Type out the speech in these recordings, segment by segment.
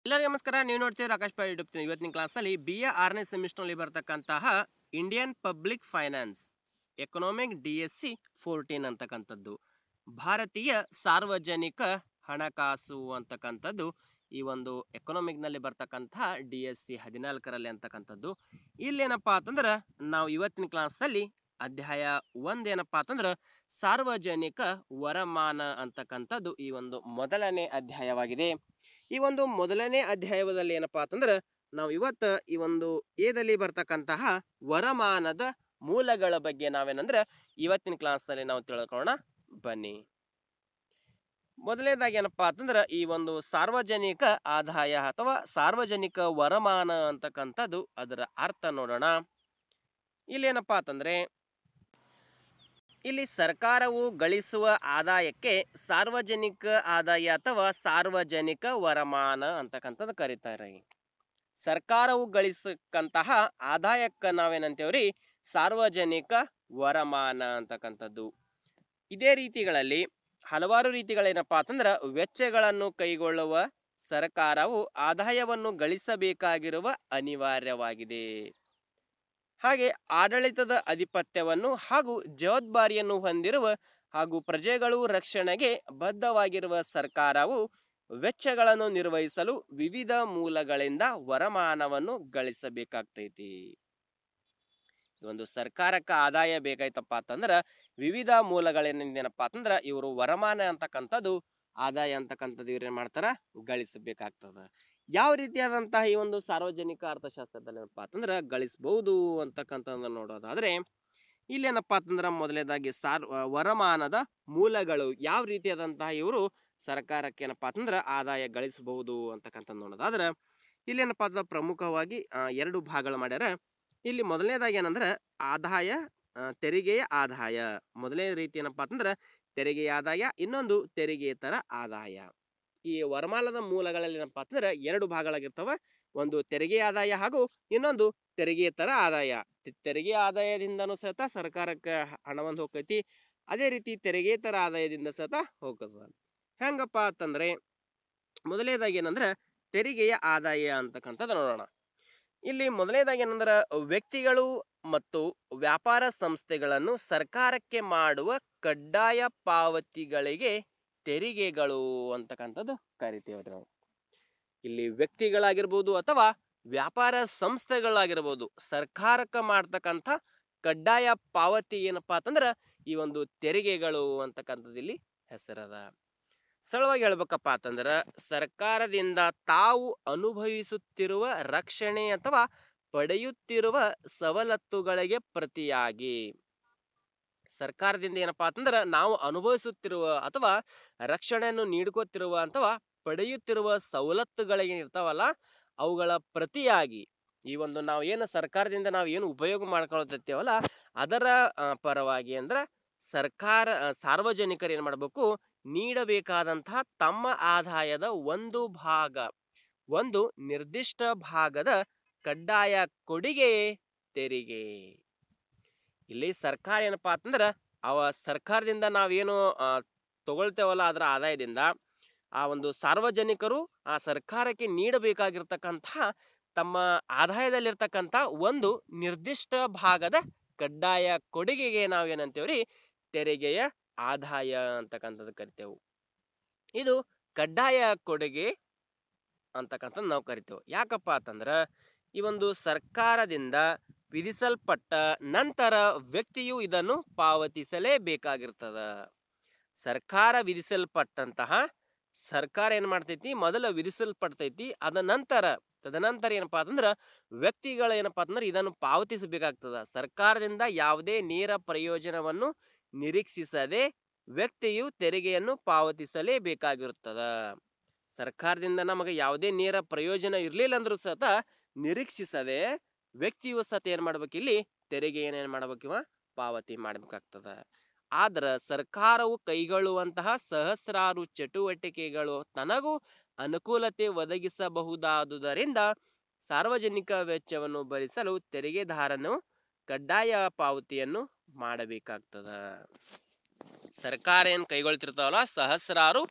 ಎಲ್ಲರಿಗೂ ನಮಸ್ಕಾರ. ನೀವು ನೋಡ್ತೀವಿ ಆಕಾಶ್ ಪೈ ಯೂಟ್ಯೂಬ್ ಚಾನಲ್. ಇವತ್ತಿನ ಕ್ಲಾಸಲ್ಲಿ BA 6ನೇ ಸೆಮಿಸ್ಟರ್ನಲ್ಲಿ ಬರ್ತಕ್ಕಂತಹ Indian public finance economic DSC 14 ಅಂತಕ್ಕಂಥದ್ದು, ಭಾರತೀಯ ಸಾರ್ವಜನಿಕ ಹಣಕಾಸು ಅಂತಕ್ಕಂಥದ್ದು ಈ ಒಂದು ಎಕನಾಮಿಕ್ನಲ್ಲಿ ಬರ್ತಕ್ಕಂತಹ DSC 14ರಲ್ಲಿ ಅಂತಕ್ಕಂಥದ್ದು. ಇಲ್ಲೇನಪ್ಪ ಅಂತಂದ್ರೆ ನಾವು ಇವತ್ತಿನ ಕ್ಲಾಸಲ್ಲಿ ಅಧ್ಯಾಯ 1 ಏನಪ್ಪ ಅಂತಂದ್ರೆ ಸಾರ್ವಜನಿಕ ವರಮಾನ ಅಂತಕ್ಕಂಥದ್ದು ಈ ಒಂದು ಮೊದಲನೇ ಅಧ್ಯಾಯವಾಗಿದೆ. ಈ ಒಂದು ಮೊದಲನೇ ಅಧ್ಯಾಯದಲ್ಲಿ ಏನಪ್ಪಾ ಅಂತಂದ್ರೆ ನಾವು ಇವತ್ತು ಈ ಒಂದು ಎದಲ್ಲಿ ಬರ್ತಕ್ಕಂತಹ ವರಮಾನದ ಮೂಲಗಳ ಬಗ್ಗೆ ನಾವೇನಂದ್ರೆ ಇವತ್ತಿನ ಕ್ಲಾಸ್ನಲ್ಲಿ ನಾವು ತಿಳ್ಕೊಳ್ಳೋಣ ಬನ್ನಿ. ಮೊದಲನೇದಾಗಿ ಏನಪ್ಪಾ ಅಂತಂದ್ರೆ ಈ ಒಂದು ಸಾರ್ವಜನಿಕ ಆದಾಯ ಅಥವಾ ಸಾರ್ವಜನಿಕ ವರಮಾನ ಅಂತಕ್ಕಂಥದ್ದು ಅದರ ಅರ್ಥ ನೋಡೋಣ. ಇಲ್ಲೇನಪ್ಪಾ ಅಂತಂದ್ರೆ ಇಲ್ಲಿ ಸರ್ಕಾರವು ಗಳಿಸುವ ಆದಾಯಕ್ಕೆ ಸಾರ್ವಜನಿಕ ಆದಾಯ ಅಥವಾ ಸಾರ್ವಜನಿಕ ವರಮಾನ ಅಂತಕ್ಕಂಥದ್ದು ಕರೀತಾರೆ. ಸರ್ಕಾರವು ಗಳಿಸಕ್ಕಂತಹ ಆದಾಯಕ್ಕೆ ನಾವೇನಂತೇವ್ರಿ ಸಾರ್ವಜನಿಕ ವರಮಾನ ಅಂತಕ್ಕಂಥದ್ದು. ಇದೇ ರೀತಿಗಳಲ್ಲಿ ಹಲವಾರು ರೀತಿಗಳೇನಪ್ಪಾ ಅಂತಂದ್ರೆ ವೆಚ್ಚಗಳನ್ನು ಕೈಗೊಳ್ಳುವ ಸರ್ಕಾರವು ಆದಾಯವನ್ನು ಗಳಿಸಬೇಕಾಗಿರುವ ಅನಿವಾರ್ಯವಾಗಿದೆ. ಹಾಗೆ ಆಡಳಿತದ ಅಧಿಪತ್ಯವನ್ನು ಹಾಗೂ ಜವಾಬ್ದಾರಿಯನ್ನು ಹೊಂದಿರುವ ಹಾಗೂ ಪ್ರಜೆಗಳು ರಕ್ಷಣೆಗೆ ಬದ್ಧವಾಗಿರುವ ಸರ್ಕಾರವು ವೆಚ್ಚಗಳನ್ನು ನಿರ್ವಹಿಸಲು ವಿವಿಧ ಮೂಲಗಳಿಂದ ವರಮಾನವನ್ನು ಗಳಿಸಬೇಕಾಗ್ತೈತಿ. ಒಂದು ಸರ್ಕಾರಕ್ಕೆ ಆದಾಯ ಬೇಕಾಯ್ತಪ್ಪ ಅಂತಂದ್ರೆ ವಿವಿಧ ಮೂಲಗಳೇನೇನಪ್ಪ ಅಂತಂದ್ರೆ ಇವರು ವರಮಾನ ಅಂತಕ್ಕಂಥದ್ದು ಆದಾಯ ಅಂತಕ್ಕಂಥದ್ದು ಇವ್ರೇನ್ ಮಾಡ್ತಾರ ಗಳಿಸಬೇಕಾಗ್ತದ. ಯಾವ ರೀತಿಯಾದಂತಹ ಈ ಒಂದು ಸಾರ್ವಜನಿಕ ಅರ್ಥಶಾಸ್ತ್ರದಲ್ಲಿ ಏನಪ್ಪಾ ಅಂತಂದ್ರೆ ಗಳಿಸಬಹುದು ಅಂತಕ್ಕಂಥದ್ದನ್ನ ನೋಡೋದಾದ್ರೆ ಇಲ್ಲೇನಪ್ಪಾ ಅಂತಂದ್ರೆ ಮೊದಲನೇದಾಗಿ ವರಮಾನದ ಮೂಲಗಳು ಯಾವ ರೀತಿಯಾದಂತಹ ಇವರು ಸರ್ಕಾರಕ್ಕೆ ಏನಪ್ಪಾ ಅಂತಂದ್ರೆ ಆದಾಯ ಗಳಿಸಬಹುದು ಅಂತಕ್ಕಂಥದ್ದು ನೋಡೋದಾದ್ರೆ ಇಲ್ಲೇನಪ್ಪಾ ಅಂತಂದ್ರೆ ಪ್ರಮುಖವಾಗಿ ಎರಡು ಭಾಗಗಳು ಮಾಡ್ಯಾರ. ಇಲ್ಲಿ ಮೊದಲನೇದಾಗಿ ಏನಂದ್ರೆ ಆದಾಯ ತೆರಿಗೆಯ ಆದಾಯ. ಮೊದಲನೇ ರೀತಿ ಏನಪ್ಪಾ ಅಂತಂದ್ರೆ ತೆರಿಗೆಯ ಆದಾಯ, ಇನ್ನೊಂದು ತೆರಿಗೆಯೇತರ ಆದಾಯ. ಈ ವರಮಾನದ ಮೂಲಗಳಲ್ಲಿ ಏನಪ್ಪಾ ಅಂತಂದ್ರೆ ಎರಡು ಭಾಗಗಳಾಗಿರ್ತವೆ. ಒಂದು ತೆರಿಗೆ ಆದಾಯ ಹಾಗೂ ಇನ್ನೊಂದು ತೆರಿಗೆಯೇತರ ಆದಾಯ. ತೆರಿಗೆ ಆದಾಯದಿಂದನೂ ಸಹಿತ ಸರ್ಕಾರಕ್ಕೆ ಹಣವನ್ನು ಹೋಗ್ತೈತಿ, ಅದೇ ರೀತಿ ತೆರಿಗೆಯೇತರ ಆದಾಯದಿಂದ ಸಹಿತ ಹೋಗ್ತದ. ಹೆಂಗಪ್ಪ ಅಂತಂದ್ರೆ ಮೊದಲನೇದಾಗಿ ಏನಂದ್ರೆ ತೆರಿಗೆಯ ಆದಾಯ ಅಂತಕ್ಕಂಥದ್ದು ನೋಡೋಣ. ಇಲ್ಲಿ ಮೊದಲನೇದಾಗಿ ಏನಂದ್ರೆ ವ್ಯಕ್ತಿಗಳು ಮತ್ತು ವ್ಯಾಪಾರ ಸಂಸ್ಥೆಗಳನ್ನು ಸರ್ಕಾರಕ್ಕೆ ಮಾಡುವ ಕಡ್ಡಾಯ ಪಾವತಿಗಳಿಗೆ ತೆರಿಗೆಗಳು ಅಂತಕ್ಕಂಥದ್ದು ಕರಿತೀವಿ ನಾವು. ಇಲ್ಲಿ ವ್ಯಕ್ತಿಗಳಾಗಿರ್ಬೋದು ಅಥವಾ ವ್ಯಾಪಾರ ಸಂಸ್ಥೆಗಳಾಗಿರ್ಬೋದು ಸರ್ಕಾರಕ್ಕೆ ಮಾಡ್ತಕ್ಕಂಥ ಕಡ್ಡಾಯ ಪಾವತಿ ಏನಪ್ಪಾ ಅಂತಂದ್ರೆ ಈ ಒಂದು ತೆರಿಗೆಗಳು ಅಂತಕ್ಕಂಥದ್ದು ಇಲ್ಲಿ ಹೆಸರದ. ಸರಳವಾಗಿ ಹೇಳ್ಬೇಕಪ್ಪ ಅಂತಂದ್ರೆ ಸರ್ಕಾರದಿಂದ ತಾವು ಅನುಭವಿಸುತ್ತಿರುವ ರಕ್ಷಣೆ ಅಥವಾ ಪಡೆಯುತ್ತಿರುವ ಸವಲತ್ತುಗಳಿಗೆ ಪ್ರತಿಯಾಗಿ ಸರ್ಕಾರದಿಂದ ಏನಪ್ಪಾ ಅಂತಂದ್ರೆ ನಾವು ಅನುಭವಿಸುತ್ತಿರುವ ಅಥವಾ ರಕ್ಷಣೆಯನ್ನು ನೀಡ್ಕೋತಿರುವ ಅಥವಾ ಪಡೆಯುತ್ತಿರುವ ಸವಲತ್ತುಗಳಿಗೆ ಇರ್ತಾವಲ್ಲ ಅವುಗಳ ಪ್ರತಿಯಾಗಿ ಈ ಒಂದು ನಾವು ಏನು ಸರ್ಕಾರದಿಂದ ನಾವು ಏನು ಉಪಯೋಗ ಮಾಡ್ಕೊಳ್ತಿರ್ತೀವಲ್ಲ ಅದರ ಪರವಾಗಿ ಅಂದ್ರೆ ಸಾರ್ವಜನಿಕರು ಏನು ಮಾಡಬೇಕು, ನೀಡಬೇಕಾದಂತಹ ತಮ್ಮ ಆದಾಯದ ಒಂದು ನಿರ್ದಿಷ್ಟ ಭಾಗದ ಕಡ್ಡಾಯ ಕೊಡುಗೆ ತೆರಿಗೆ. ಇಲ್ಲಿ ಸರ್ಕಾರ ಏನಪ್ಪಾ ಅಂತಂದ್ರೆ ಸರ್ಕಾರದಿಂದ ನಾವೇನು ತಗೊಳ್ತೇವಲ್ಲ ಅದರ ಆದಾಯದಿಂದ ಆ ಒಂದು ಸಾರ್ವಜನಿಕರು ಆ ಸರ್ಕಾರಕ್ಕೆ ನೀಡಬೇಕಾಗಿರ್ತಕ್ಕಂತಹ ತಮ್ಮ ಆದಾಯದಲ್ಲಿರ್ತಕ್ಕಂಥ ಒಂದು ನಿರ್ದಿಷ್ಟ ಭಾಗದ ಕಡ್ಡಾಯ ಕೊಡುಗೆಗೆ ನಾವೇನಂತೇವ್ರಿ ತೆರಿಗೆಯ ಆದಾಯ ಅಂತಕ್ಕಂಥದ್ದು ಕರಿತೇವೆ. ಇದು ಕಡ್ಡಾಯ ಕೊಡುಗೆ ಅಂತಕ್ಕಂಥದ್ದು ನಾವು ಕರಿತೇವೆ. ಯಾಕಪ್ಪ ಅಂತಂದ್ರೆ ಈ ಒಂದು ಸರ್ಕಾರದಿಂದ ವಿಧಿಸಲ್ಪಟ್ಟ ನಂತರ ವ್ಯಕ್ತಿಯು ಇದನ್ನು ಪಾವತಿಸಲೇಬೇಕಾಗಿರ್ತದ. ಸರ್ಕಾರ ವಿಧಿಸಲ್ಪಟ್ಟಂತಹ ಸರ್ಕಾರ ಏನ್ ಮಾಡ್ತೈತಿ ಮೊದಲು ವಿಧಿಸಲ್ಪಡ್ತೈತಿ, ತದನಂತರ ಏನಪ್ಪಾ ಅಂತಂದ್ರೆ ವ್ಯಕ್ತಿಗಳು ಏನಪ್ಪಾ ಅಂತಂದ್ರೆ ಇದನ್ನು ಪಾವತಿಸಬೇಕಾಗ್ತದ. ಸರ್ಕಾರದಿಂದ ಯಾವುದೇ ನೇರ ಪ್ರಯೋಜನವನ್ನು ನಿರೀಕ್ಷಿಸದೆ ವ್ಯಕ್ತಿಯು ತೆರಿಗೆಯನ್ನು ಪಾವತಿಸಲೇಬೇಕಾಗಿರುತ್ತದ. ಸರ್ಕಾರದಿಂದ ನಮಗೆ ಯಾವುದೇ ನೇರ ಪ್ರಯೋಜನ ಇರ್ಲಿಲ್ಲ ಅಂದ್ರೂ ಸಹಿತ ನಿರೀಕ್ಷಿಸದೆ ವ್ಯಕ್ತಿಯು ಸಹಿತ ಏನ್ ಮಾಡ್ಬೇಕು, ಇಲ್ಲಿ ತೆರಿಗೆ ಏನೇನ್ ಮಾಡ್ಬೇಕಿವ ಪಾವತಿ ಮಾಡ್ಬೇಕಾಗ್ತದ. ಆದ್ರ ಸರ್ಕಾರವು ಕೈಗೊಳ್ಳುವಂತಹ ಸಹಸ್ರಾರು ಚಟುವಟಿಕೆಗಳು ತನಗೂ ಅನುಕೂಲತೆ ಒದಗಿಸಬಹುದಾದುದರಿಂದ ಸಾರ್ವಜನಿಕ ವೆಚ್ಚವನ್ನು ಭರಿಸಲು ತೆರಿಗೆದಾರನು ಕಡ್ಡಾಯ ಪಾವತಿಯನ್ನು ಮಾಡಬೇಕಾಗ್ತದ. ಸರ್ಕಾರ ಏನು ಕೈಗೊಳ್ತಿರ್ತಾವಲ್ಲ ಸಹಸ್ರಾರು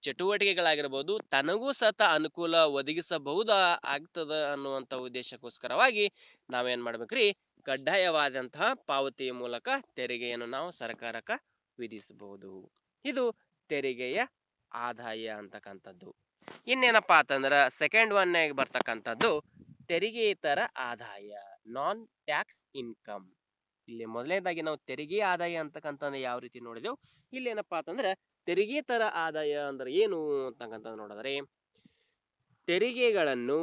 ಚಟುವಟಿಕೆಗಳಾಗಿರ್ಬೋದು ತನಗೂ ಸತ ಅನುಕೂಲ ಒದಗಿಸಬಹುದಾ ಆಗ್ತದ ಅನ್ನುವಂಥ ಉದ್ದೇಶಕ್ಕೋಸ್ಕರವಾಗಿ ನಾವೇನ್ ಮಾಡ್ಬೇಕ್ರಿ, ಕಡ್ಡಾಯವಾದಂತಹ ಪಾವತಿಯ ಮೂಲಕ ತೆರಿಗೆಯನ್ನು ನಾವು ಸರ್ಕಾರಕ್ಕೆ ವಿಧಿಸಬಹುದು. ಇದು ತೆರಿಗೆಯ ಆದಾಯ ಅಂತಕ್ಕಂಥದ್ದು. ಇನ್ನೇನಪ್ಪಾ ಅಂತಂದ್ರ ಸೆಕೆಂಡ್ ಒನ್ ಬರ್ತಕ್ಕಂಥದ್ದು ತೆರಿಗೆಯಿತರ ಆದಾಯ, ನಾನ್ ಟ್ಯಾಕ್ಸ್ ಇನ್ಕಮ್. ಇಲ್ಲಿ ಮೊದಲನೇದಾಗಿ ನಾವು ತೆರಿಗೆ ಆದಾಯ ಅಂತಕ್ಕಂಥ ಯಾವ ರೀತಿ ನೋಡಿದೆವು, ಇಲ್ಲಿ ಏನಪ್ಪಾ ಅಂತಂದ್ರೆ ತೆರಿಗೆತರ ಆದಾಯ ಅಂದ್ರೆ ಏನು ಅಂತಕ್ಕಂಥ ನೋಡಿದ್ರೆ, ತೆರಿಗೆಗಳನ್ನು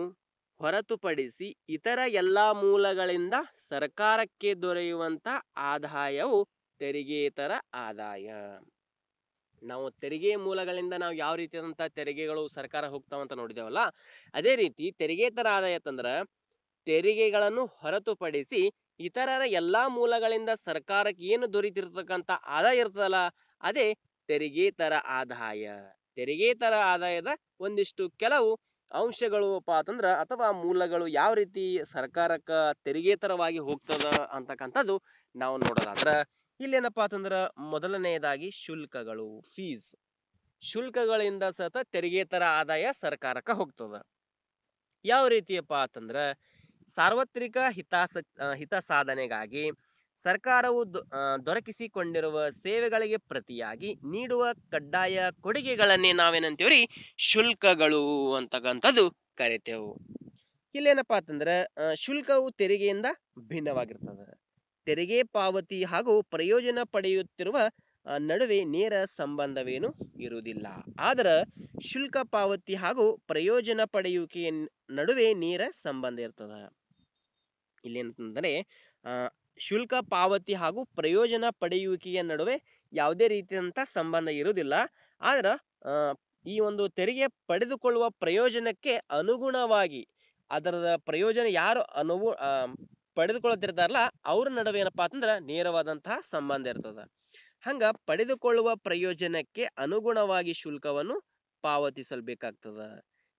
ಹೊರತುಪಡಿಸಿ ಇತರ ಎಲ್ಲಾ ಮೂಲಗಳಿಂದ ಸರ್ಕಾರಕ್ಕೆ ದೊರೆಯುವಂತ ಆದಾಯವು ತೆರಿಗೆತರ ಆದಾಯ. ನಾವು ತೆರಿಗೆ ಮೂಲಗಳಿಂದ ನಾವು ಯಾವ ರೀತಿಯಾದಂಥ ತೆರಿಗೆಗಳು ಸರ್ಕಾರ ಹೋಗ್ತಾವಂತ ನೋಡಿದೇವಲ್ಲ, ಅದೇ ರೀತಿ ತೆರಿಗೆತರ ಆದಾಯ ಅಂತಂದ್ರ ತೆರಿಗೆಗಳನ್ನು ಹೊರತುಪಡಿಸಿ ಇತರರ ಎಲ್ಲಾ ಮೂಲಗಳಿಂದ ಸರ್ಕಾರಕ್ಕೆ ಏನು ದೊರೀತಿರ್ತಕ್ಕಂಥ ಆದಾಯ ಇರ್ತದಲ್ಲ, ಅದೇ ತೆರಿಗೆತರ ಆದಾಯ. ತೆರಿಗೆತರ ಆದಾಯದ ಒಂದಿಷ್ಟು ಕೆಲವು ಅಂಶಗಳು ಅಂತಂದ್ರ ಅಥವಾ ಮೂಲಗಳು ಯಾವ ರೀತಿ ಸರ್ಕಾರಕ್ಕೆ ತೆರಿಗೆತರವಾಗಿ ಹೋಗ್ತದ ಅಂತಕ್ಕಂಥದ್ದು ನಾವು ನೋಡೋದಾದ್ರ, ಇಲ್ಲೇನಪ್ಪಾ ಅಂತಂದ್ರ ಮೊದಲನೆಯದಾಗಿ ಶುಲ್ಕಗಳು, ಫೀಸ್. ಶುಲ್ಕಗಳಿಂದ ಸತ ತೆರಿಗೆತರ ಆದಾಯ ಸರ್ಕಾರಕ್ಕೆ ಹೋಗ್ತದ. ಯಾವ ರೀತಿಯಪ್ಪ ಅಂತಂದ್ರ ಸಾರ್ವತ್ರಿಕ ಹಿತ ಸಾಧನೆಗಾಗಿ ಸರ್ಕಾರವು ದೊರಕಿಸಿಕೊಂಡಿರುವ ಸೇವೆಗಳಿಗೆ ಪ್ರತಿಯಾಗಿ ನೀಡುವ ಕಡ್ಡಾಯ ಕೊಡುಗೆಗಳನ್ನೇ ನಾವೇನಂತೀವ್ರಿ, ಶುಲ್ಕಗಳು ಅಂತಕ್ಕಂಥದ್ದು ಕರಿತೇವು. ಇಲ್ಲೇನಪ್ಪಾ ಅಂತಂದ್ರ ಶುಲ್ಕವು ತೆರಿಗೆಯಿಂದ ಭಿನ್ನವಾಗಿರ್ತದೆ. ತೆರಿಗೆ ಪಾವತಿ ಹಾಗೂ ಪ್ರಯೋಜನ ಪಡೆಯುತ್ತಿರುವ ನಡುವೆ ನೇರ ಸಂಬಂಧವೇನು ಇರುವುದಿಲ್ಲ. ಆದ್ರೆ ಶುಲ್ಕ ಪಾವತಿ ಹಾಗೂ ಪ್ರಯೋಜನ ಪಡೆಯುವಿಕೆಯ ನಡುವೆ ನೇರ ಸಂಬಂಧ ಇರ್ತದೆ. ಇಲ್ಲೇನಂತಂದರೆ ಶುಲ್ಕ ಪಾವತಿ ಹಾಗೂ ಪ್ರಯೋಜನ ಪಡೆಯುವಿಕೆಯ ನಡುವೆ ಯಾವುದೇ ರೀತಿಯಂಥ ಸಂಬಂಧ ಇರುವುದಿಲ್ಲ. ಆದ್ರೆ ಈ ಒಂದು ತೆರಿಗೆ ಪಡೆದುಕೊಳ್ಳುವ ಪ್ರಯೋಜನಕ್ಕೆ ಅನುಗುಣವಾಗಿ ಅದರ ಪ್ರಯೋಜನ ಯಾರು ಪಡೆದುಕೊಳ್ಳುತ್ತಿರ್ತಾರಲ್ಲ ಅವ್ರ ನಡುವೆ ಏನಪ್ಪಾ ಅಂತಂದ್ರೆ ನೇರವಾದಂತಹ ಸಂಬಂಧ ಇರ್ತದೆ. ಹಂಗ ಪಡೆದುಕೊಳ್ಳುವ ಪ್ರಯೋಜನಕ್ಕೆ ಅನುಗುಣವಾಗಿ ಶುಲ್ಕವನ್ನು ಪಾವತಿಸಬೇಕಾಗ್ತದ.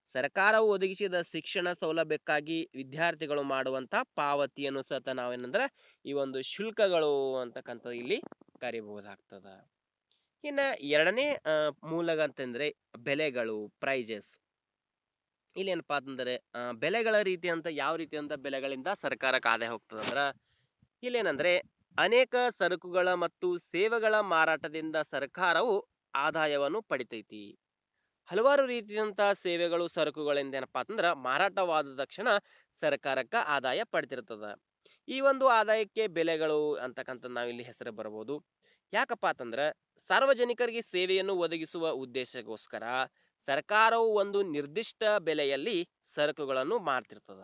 ಸರ್ಕಾರವು ಒದಗಿಸಿದ ಶಿಕ್ಷಣ ಸೌಲಭ್ಯಕ್ಕಾಗಿ ವಿದ್ಯಾರ್ಥಿಗಳು ಮಾಡುವಂತ ಪಾವತಿಯನ್ನು ಸತ ನಾವೇನಂದ್ರೆ ಈ ಒಂದು ಶುಲ್ಕಗಳು ಅಂತಕ್ಕಂಥ ಇಲ್ಲಿ ಕರಿಬಹುದಾಗ್ತದ. ಇನ್ನ ಎರಡನೇ ಮೂಲ ಅಂತಂದ್ರೆ ಬೆಲೆಗಳು, ಪ್ರೈಜಸ್. ಇಲ್ಲೇನಪ್ಪಾ ಅಂತಂದ್ರೆ ಬೆಲೆಗಳ ರೀತಿ ಅಂತ ಯಾವ ರೀತಿ ಅಂತ ಬೆಲೆಗಳಿಂದ ಸರ್ಕಾರಕ್ಕೆ ಆದಾಯ ಹೋಗ್ತದ ಅಂದ್ರ, ಇಲ್ಲೇನಂದ್ರೆ ಅನೇಕ ಸರಕುಗಳ ಮತ್ತು ಸೇವೆಗಳ ಮಾರಾಟದಿಂದ ಸರ್ಕಾರವು ಆದಾಯವನ್ನು ಪಡಿತೈತಿ. ಹಲವಾರು ರೀತಿಯಂತಹ ಸೇವೆಗಳು ಸರಕುಗಳಿಂದ ಏನಪ್ಪಾ ಅಂತಂದ್ರ ಮಾರಾಟವಾದ ತಕ್ಷಣ ಸರ್ಕಾರಕ್ಕೆ ಆದಾಯ ಪಡ್ತಿರ್ತದ. ಈ ಒಂದು ಆದಾಯಕ್ಕೆ ಬೆಲೆಗಳು ಅಂತಕ್ಕಂಥ ನಾವಿಲ್ಲಿ ಹೆಸರು ಬರಬಹುದು. ಯಾಕಪ್ಪ ಅಂತಂದ್ರ ಸಾರ್ವಜನಿಕರಿಗೆ ಸೇವೆಯನ್ನು ಒದಗಿಸುವ ಉದ್ದೇಶಕ್ಕೋಸ್ಕರ ಸರ್ಕಾರವು ಒಂದು ನಿರ್ದಿಷ್ಟ ಬೆಲೆಯಲ್ಲಿ ಸರಕುಗಳನ್ನು ಮಾರ್ತಿರ್ತದ.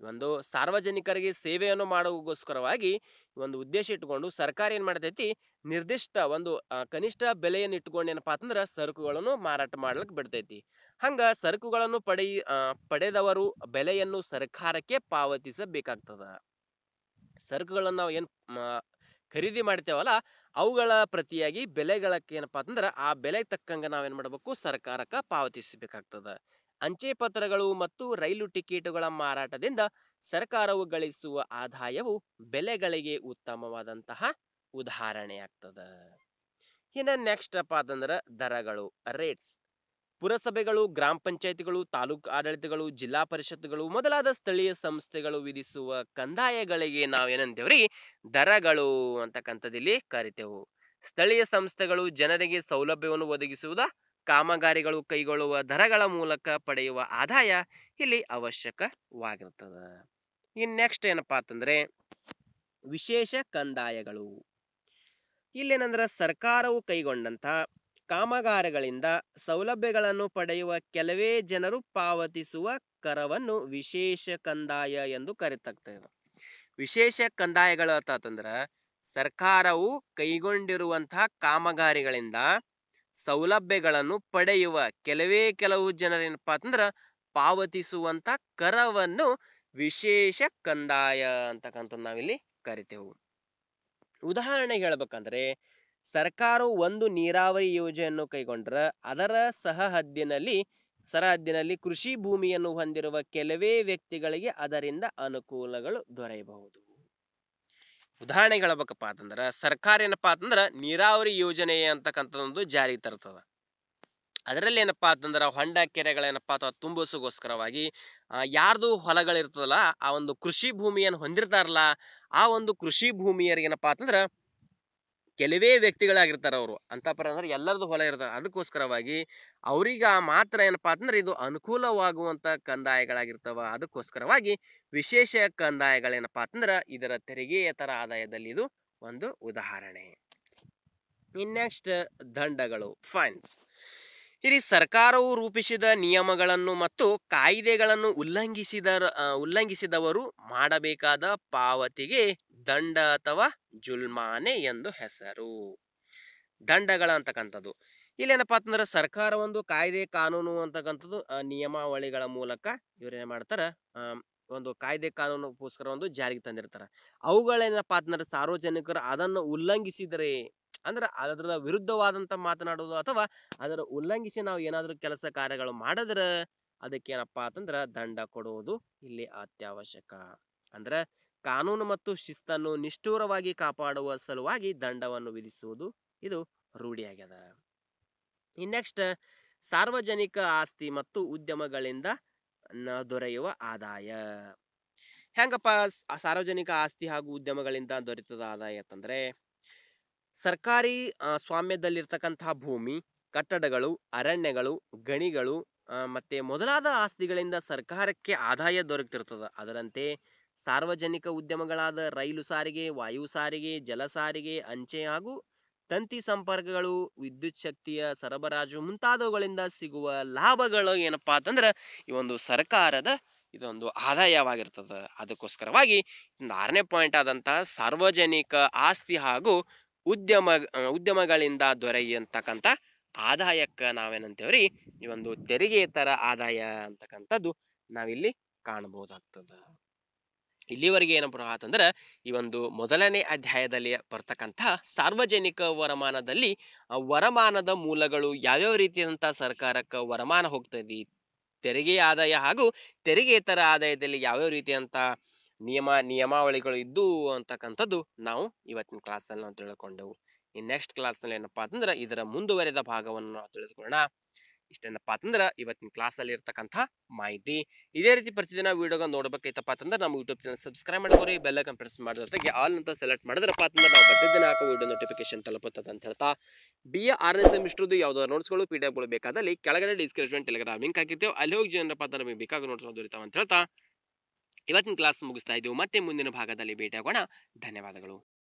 ಒಂದು ಸಾರ್ವಜನಿಕರಿಗೆ ಸೇವೆಯನ್ನು ಮಾಡೋಗೋಸ್ಕರವಾಗಿ ಒಂದು ಉದ್ದೇಶ ಇಟ್ಕೊಂಡು ಸರ್ಕಾರ ಏನ್ ಮಾಡ್ತೈತಿ, ನಿರ್ದಿಷ್ಟ ಒಂದು ಕನಿಷ್ಠ ಬೆಲೆಯನ್ನು ಇಟ್ಕೊಂಡು ಏನಪ್ಪಾ ಅಂತಂದ್ರ ಸರಕುಗಳನ್ನು ಮಾರಾಟ ಮಾಡ್ಲಿಕ್ಕೆ ಬಿಡ್ತೈತಿ. ಹಂಗ ಸರಕುಗಳನ್ನು ಪಡೆದವರು ಬೆಲೆಯನ್ನು ಸರ್ಕಾರಕ್ಕೆ ಪಾವತಿಸಬೇಕಾಗ್ತದ. ಸರಕುಗಳನ್ನು ನಾವು ಏನ್ ಖರೀದಿ ಮಾಡ್ತೇವಲ್ಲ ಅವುಗಳ ಪ್ರತಿಯಾಗಿ ಬೆಲೆಗಳಕ್ಕೆ ಏನಪ್ಪಾ ಅಂತಂದ್ರ ಆ ಬೆಲೆ ತಕ್ಕಂಗ ನಾವೇನ್ ಮಾಡ್ಬೇಕು, ಸರ್ಕಾರಕ್ಕೆ ಪಾವತಿಸಬೇಕಾಗ್ತದ. ಅಂಚೆ ಪತ್ರಗಳು ಮತ್ತು ರೈಲು ಟಿಕೆಟುಗಳ ಮಾರಾಟದಿಂದ ಸರ್ಕಾರವು ಗಳಿಸುವ ಆದಾಯವು ಬೆಲೆಗಳಿಗೆ ಉತ್ತಮವಾದಂತಹ ಉದಾಹರಣೆಯಾಗ್ತದ. ಇನ್ನು ನೆಕ್ಸ್ಟ್ ಅಪ್ಪ ಅಂತಂದ್ರ ದರಗಳು, ರೇಟ್ಸ್. ಪುರಸಭೆಗಳು, ಗ್ರಾಮ ಪಂಚಾಯತಿಗಳು, ತಾಲೂಕು ಆಡಳಿತಗಳು, ಜಿಲ್ಲಾ ಪರಿಷತ್ಗಳು ಮೊದಲಾದ ಸ್ಥಳೀಯ ಸಂಸ್ಥೆಗಳು ವಿಧಿಸುವ ಕಂದಾಯಗಳಿಗೆ ನಾವೇನಂತೇವ್ರಿ, ದರಗಳು ಅಂತಕ್ಕಂಥದ್ದಿಲ್ಲಿ ಕರಿತೇವು. ಸ್ಥಳೀಯ ಸಂಸ್ಥೆಗಳು ಜನರಿಗೆ ಸೌಲಭ್ಯವನ್ನು ಒದಗಿಸುವುದ, ಕಾಮಗಾರಿಗಳು ಕೈಗೊಳ್ಳುವ ದರಗಳ ಮೂಲಕ ಪಡೆಯುವ ಆದಾಯ ಇಲ್ಲಿ ಅವಶ್ಯಕವಾಗಿರ್ತದ. ಇನ್ ನೆಕ್ಸ್ಟ್ ಏನಪ್ಪಾ ಅಂತಂದ್ರೆ ವಿಶೇಷ ಕಂದಾಯಗಳು. ಇಲ್ಲೇನಂದ್ರ ಸರ್ಕಾರವು ಕೈಗೊಂಡಂತ ಕಾಮಗಾರಿಗಳಿಂದ ಸೌಲಭ್ಯಗಳನ್ನು ಪಡೆಯುವ ಕೆಲವೇ ಜನರು ಪಾವತಿಸುವ ಕರವನ್ನು ವಿಶೇಷ ಕಂದಾಯ ಎಂದು ಕರೆತಕ್ಕಂಥದ್ದು. ವಿಶೇಷ ಕಂದಾಯಗಳು ಅಂತಂದ್ರ ಸರ್ಕಾರವು ಕೈಗೊಂಡಿರುವಂತಹ ಕಾಮಗಾರಿಗಳಿಂದ ಸೌಲಭ್ಯಗಳನ್ನು ಪಡೆಯುವ ಕೆಲವು ಜನರೇನಪ್ಪಾ ಅಂತಂದ್ರ ಪಾವತಿಸುವಂತ ಕರವನ್ನು ವಿಶೇಷ ಕಂದಾಯ ಅಂತಕ್ಕಂಥ ನಾವಿಲ್ಲಿ ಕರಿತೇವೆ. ಉದಾಹರಣೆಗೆ ಹೇಳ್ಬೇಕಂದ್ರೆ ಸರ್ಕಾರವು ಒಂದು ನೀರಾವರಿ ಯೋಜನೆಯನ್ನು ಕೈಗೊಂಡ್ರ ಅದರ ಸರಹದ್ದಿನಲ್ಲಿ ಕೃಷಿ ಭೂಮಿಯನ್ನು ಹೊಂದಿರುವ ಕೆಲವೇ ವ್ಯಕ್ತಿಗಳಿಗೆ ಅದರಿಂದ ಅನುಕೂಲಗಳು ದೊರೆಯಬಹುದು. ಉದಾಹರಣೆಗೆ ಹೇಳ್ಬೇಕಪ್ಪ ಅಂತಂದ್ರ ಸರ್ಕಾರ ಏನಪ್ಪಾ ಅಂತಂದ್ರ ನೀರಾವರಿ ಯೋಜನೆ ಅಂತಕ್ಕಂಥ ಒಂದು ಜಾರಿ ತರ್ತದ. ಅದರಲ್ಲಿ ಏನಪ್ಪಾ ಅಂತಂದ್ರೆ ಹೊಂಡ ಕೆರೆಗಳೇನಪ್ಪಾ ಅಥವಾ ತುಂಬಿಸೋಗೋಸ್ಕರವಾಗಿ ಯಾರ್ದು ಹೊಲಗಳಿರ್ತದಲ್ಲ ಆ ಒಂದು ಕೃಷಿ ಭೂಮಿಯನ್ನು ಹೊಂದಿರ್ತಾರಲ್ಲ ಆ ಒಂದು ಕೃಷಿ ಭೂಮಿಯರಿಗೆ ಏನಪ್ಪಾ ಅಂತಂದ್ರೆ ಕೆಲವೇ ವ್ಯಕ್ತಿಗಳಾಗಿರ್ತಾರೆ ಅವರು ಅಂತಪರ ಅಂದ್ರೆ ಎಲ್ಲರದು ಹೊಲ ಇರ್ತಾರೆ. ಅದಕ್ಕೋಸ್ಕರವಾಗಿ ಅವ್ರಿಗೆ ಮಾತ್ರ ಏನಪ್ಪಾ ಅಂತಂದ್ರೆ ಇದು ಅನುಕೂಲವಾಗುವಂತ ಕಂದಾಯಗಳಾಗಿರ್ತಾವ. ಅದಕ್ಕೋಸ್ಕರವಾಗಿ ವಿಶೇಷ ಕಂದಾಯಗಳೇನಪ್ಪಾ ಅಂತಂದ್ರೆ ಇದರ ತೆರಿಗೆಯೇತರ ಆದಾಯದಲ್ಲಿ ಇದು ಒಂದು ಉದಾಹರಣೆ. ಇನ್ ನೆಕ್ಸ್ಟ್ ದಂಡಗಳು, ಫೈನ್ಸ್. ಇಲ್ಲಿ ಸರ್ಕಾರವು ರೂಪಿಸಿದ ನಿಯಮಗಳನ್ನು ಮತ್ತು ಕಾಯ್ದೆಗಳನ್ನು ಉಲ್ಲಂಘಿಸಿದವರು ಮಾಡಬೇಕಾದ ಪಾವತಿಗೆ ದಂಡ ಅಥವಾ ಜುಲ್ಮಾನೆ ಎಂದು ಹೆಸರು. ದಂಡಗಳ ಅಂತಕ್ಕಂಥದ್ದು ಇಲ್ಲೇನಪ್ಪಾ ಅಂತಂದ್ರೆ ಸರ್ಕಾರ ಒಂದು ಕಾಯ್ದೆ ಕಾನೂನು ಅಂತಕ್ಕಂಥದ್ದು ನಿಯಮಾವಳಿಗಳ ಮೂಲಕ ಇವ್ರೇನ್ ಮಾಡ್ತಾರ, ಒಂದು ಕಾಯ್ದೆ ಕಾನೂನುಗೋಸ್ಕರ ಒಂದು ಜಾರಿಗೆ ತಂದಿರ್ತಾರ. ಅವುಗಳೇನಪ್ಪಾ ಅಂತಂದ್ರೆ ಸಾರ್ವಜನಿಕರು ಅದನ್ನು ಉಲ್ಲಂಘಿಸಿದರೆ ಅಂದ್ರೆ ಅದರ ವಿರುದ್ಧವಾದಂತ ಮಾತನಾಡುವುದು ಅಥವಾ ಅದರ ಉಲ್ಲಂಘಿಸಿ ನಾವು ಏನಾದರೂ ಕೆಲಸ ಕಾರ್ಯಗಳು ಮಾಡಿದ್ರೆ ಅದಕ್ಕೇನಪ್ಪಾ ಅಂತಂದ್ರೆ ದಂಡ ಕೊಡುವುದು ಇಲ್ಲಿ ಅತ್ಯವಶ್ಯಕ. ಅಂದ್ರೆ ಕಾನೂನು ಮತ್ತು ಶಿಸ್ತನ್ನು ನಿಷ್ಠೂರವಾಗಿ ಕಾಪಾಡುವ ಸಲುವಾಗಿ ದಂಡವನ್ನು ವಿಧಿಸುವುದು ಇದು ರೂಢಿಯಾಗ್ಯದ. ಇನ್ ನೆಕ್ಸ್ಟ್ ಸಾರ್ವಜನಿಕ ಆಸ್ತಿ ಮತ್ತು ಉದ್ಯಮಗಳಿಂದ ದೊರೆಯುವ ಆದಾಯ. ಹೆಂಗಪ್ಪ ಸಾರ್ವಜನಿಕ ಆಸ್ತಿ ಹಾಗೂ ಉದ್ಯಮಗಳಿಂದ ದೊರೆತದ ಆದಾಯ ಅಂತಂದ್ರೆ ಸರ್ಕಾರಿ ಸ್ವಾಮ್ಯದಲ್ಲಿರ್ತಕ್ಕಂತಹ ಭೂಮಿ, ಕಟ್ಟಡಗಳು, ಅರಣ್ಯಗಳು, ಗಣಿಗಳು ಮತ್ತೆ ಮೊದಲಾದ ಆಸ್ತಿಗಳಿಂದ ಸರ್ಕಾರಕ್ಕೆ ಆದಾಯ ದೊರಕುತ್ತಿರ್ತದೆ. ಅದರಂತೆ ಸಾರ್ವಜನಿಕ ಉದ್ಯಮಗಳಾದ ರೈಲು ಸಾರಿಗೆ, ವಾಯು ಸಾರಿಗೆ, ಜಲ ಸಾರಿಗೆ, ಅಂಚೆ ಹಾಗೂ ತಂತಿ ಸಂಪರ್ಕಗಳು, ವಿದ್ಯುತ್ ಶಕ್ತಿಯ ಸರಬರಾಜು ಮುಂತಾದವುಗಳಿಂದ ಸಿಗುವ ಲಾಭಗಳು ಏನಪ್ಪಾ ಅಂತಂದ್ರೆ ಈ ಒಂದು ಸರ್ಕಾರದ ಇದೊಂದು ಆದಾಯವಾಗಿರ್ತದೆ. ಅದಕ್ಕೋಸ್ಕರವಾಗಿ 6ನೇ ಪಾಯಿಂಟ್ ಆದಂತಹ ಸಾರ್ವಜನಿಕ ಆಸ್ತಿ ಹಾಗೂ ಉದ್ಯಮಗಳಿಂದ ದೊರೆಯಂತಕ್ಕಂಥ ಆದಾಯಕ್ಕೆ ನಾವೇನಂತೇವ್ರಿ ಈ ಒಂದು ತೆರಿಗೆಯೇತರ ಆದಾಯ ಅಂತಕ್ಕಂಥದ್ದು ನಾವಿಲ್ಲಿ ಕಾಣಬಹುದಾಗ್ತದೆ. ಇಲ್ಲಿವರೆಗೆ ಏನಪ್ಪ ಅಂತಂದ್ರೆ ಈ ಒಂದು ಮೊದಲನೇ ಅಧ್ಯಾಯದಲ್ಲಿ ಬರ್ತಕ್ಕಂತಹ ಸಾರ್ವಜನಿಕ ವರಮಾನದಲ್ಲಿ ವರಮಾನದ ಮೂಲಗಳು ಯಾವ್ಯಾವ ರೀತಿಯಾದಂತಹ ಸರ್ಕಾರಕ್ಕೆ ವರಮಾನ ಹೋಗ್ತದೆ, ತೆರಿಗೆ ಆದಾಯ ಹಾಗೂ ತೆರಿಗೆಯೇತರ ಆದಾಯದಲ್ಲಿ ಯಾವ್ಯಾವ ರೀತಿಯಂತ ನಿಯಮಾವಳಿಗಳು ಇದ್ದು ಅಂತಕ್ಕಂಥದ್ದು ನಾವು ಇವತ್ತಿನ ಕ್ಲಾಸಲ್ಲಿ ನಾವು ತಿಳ್ಕೊಂಡೆವು. ಈ ನೆಕ್ಸ್ಟ್ ಕ್ಲಾಸ್ನಲ್ಲಿ ಏನಪ್ಪಾ ಅಂತಂದ್ರೆ ಇದರ ಮುಂದುವರೆದ ಭಾಗವನ್ನು ನಾವು ತಿಳಿದುಕೊಳ್ಳೋಣ. ಇಷ್ಟೇನಪ್ಪಾ ಅಂತಂದ್ರೆ ಇವತ್ತಿನ ಕ್ಲಾಸಲ್ಲಿ ಇರ್ತಕ್ಕಂಥ ಮಾಹಿತಿ. ಇದೇ ರೀತಿ ಪ್ರತಿದಿನ ವಿಡಿಯೋಗ ನೋಡ್ಬೇಕೈತಪ್ಪ ಅಂತಂದ್ರೆ ನಮ್ಮ ಯೂಟ್ಯೂಬ್ ಚಾನಲ್ ಸಬ್ಸ್ಕ್ರೈಬ್ ಮಾಡ್ಕೋರಿ, ಬೆಲ್ ಐಕಾನ್ ಪ್ರೆಸ್ ಮಾಡಿದ ಜೊತೆಗೆ ಆಲ್ ಅಂತ ಸೆಲೆಕ್ಟ್ ಮಾಡಿದ್ರಪ್ಪ ಅಂತಂದ್ರೆ ನಾವು ಪ್ರತಿದಿನ ಹಾಕೋ ವಿಡಿಯೋ ನೋಟಿಫಿಕೇಶನ್ ತಲುಪುತ್ತದೆ ಅಂತ ಹೇಳ್ತಾ BA 6ನೇ ಸೆಮಿಸ್ಟರ್ದು ಯಾವ್ದಾದ್ರು ನೋಟ್ಸ್ಗಳು PDF ಬೇಕಾದಲ್ಲಿ ಕೆಳಗಡೆ ಡಿಸ್ಕ್ರಿಪ್ಷನ್ ಟೆಲಿಗ್ರಾಮ್ ಲಿಂಕ್ ಹಾಕಿರ್ತೇವೆ, ಅಲ್ಲಿ ಹೋಗಿ ಏನಪ್ಪ ಅಂತ ನಮಗೆ ಬೇಕಾಗ ನೋಟ್ಸ್ ದೊರೀತಾವ ಅಂತ ಹೇಳ್ತಾ ಇವತ್ತಿನ ಕ್ಲಾಸ್ ಮುಗಿಸ್ತಾ ಇದ್ದೀವಿ. ಮತ್ತೆ ಮುಂದಿನ ಭಾಗದಲ್ಲಿ ಭೇಟಿಯಾಗೋಣ. ಧನ್ಯವಾದಗಳು.